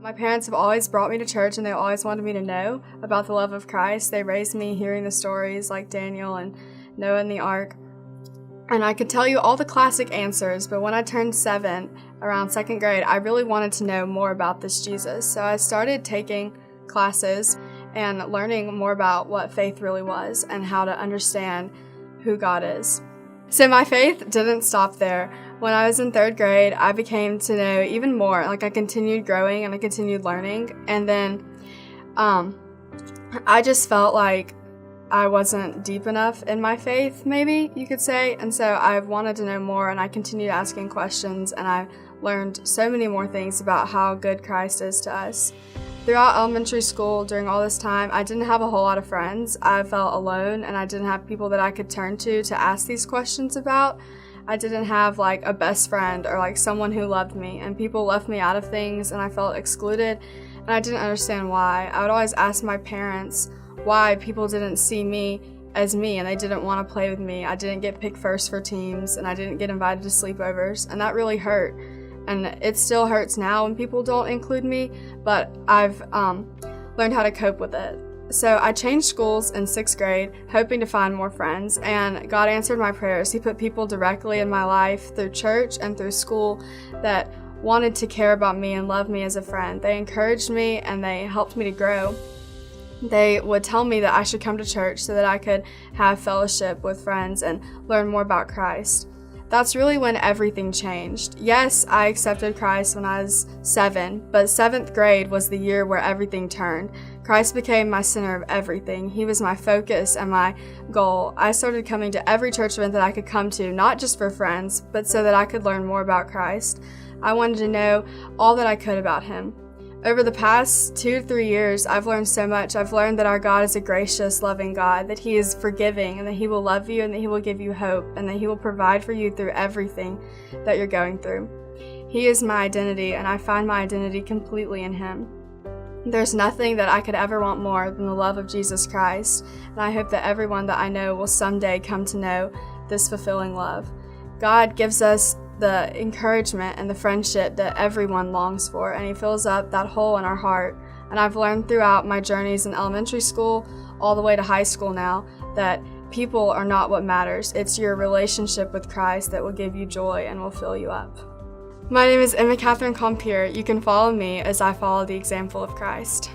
My parents have always brought me to church, and they always wanted me to know about the love of Christ. They raised me hearing the stories like Daniel and Noah and the Ark. And I could tell you all the classic answers, but when I turned 7, around 2nd grade, I really wanted to know more about this Jesus. So I started taking classes and learning more about what faith really was and how to understand who God is. So my faith didn't stop there. When I was in 3rd grade, I became to know even more. I continued growing and I continued learning. And then I just felt like I wasn't deep enough in my faith, maybe you could say. And so I wanted to know more, and I continued asking questions, and I learned so many more things about how good Christ is to us. Throughout elementary school, during all this time, I didn't have a whole lot of friends. I felt alone, and I didn't have people that I could turn to ask these questions about. I didn't have a best friend or someone who loved me, and people left me out of things, and I felt excluded, and I didn't understand why. I would always ask my parents why people didn't see me as me, and they didn't want to play with me. I didn't get picked first for teams, and I didn't get invited to sleepovers, and that really hurt. And it still hurts now when people don't include me, but I've learned how to cope with it. So I changed schools in 6th grade, hoping to find more friends, and God answered my prayers. He put people directly in my life through church and through school that wanted to care about me and love me as a friend. They encouraged me, and they helped me to grow. They would tell me that I should come to church so that I could have fellowship with friends and learn more about Christ. That's really when everything changed. Yes, I accepted Christ when I was 7, but 7th grade was the year where everything turned. Christ became my center of everything. He was my focus and my goal. I started coming to every church event that I could come to, not just for friends, but so that I could learn more about Christ. I wanted to know all that I could about Him. Over the past 2 to 3 years, I've learned so much. I've learned that our God is a gracious, loving God, that He is forgiving, and that He will love you, and that He will give you hope, and that He will provide for you through everything that you're going through. He is my identity, and I find my identity completely in Him. There's nothing that I could ever want more than the love of Jesus Christ, and I hope that everyone that I know will someday come to know this fulfilling love. God gives us the encouragement and the friendship that everyone longs for, and He fills up that hole in our heart. And I've learned throughout my journeys in elementary school all the way to high school now that people are not what matters. It's your relationship with Christ that will give you joy and will fill you up. My name is Kathryn. You can follow me as I follow the example of Christ.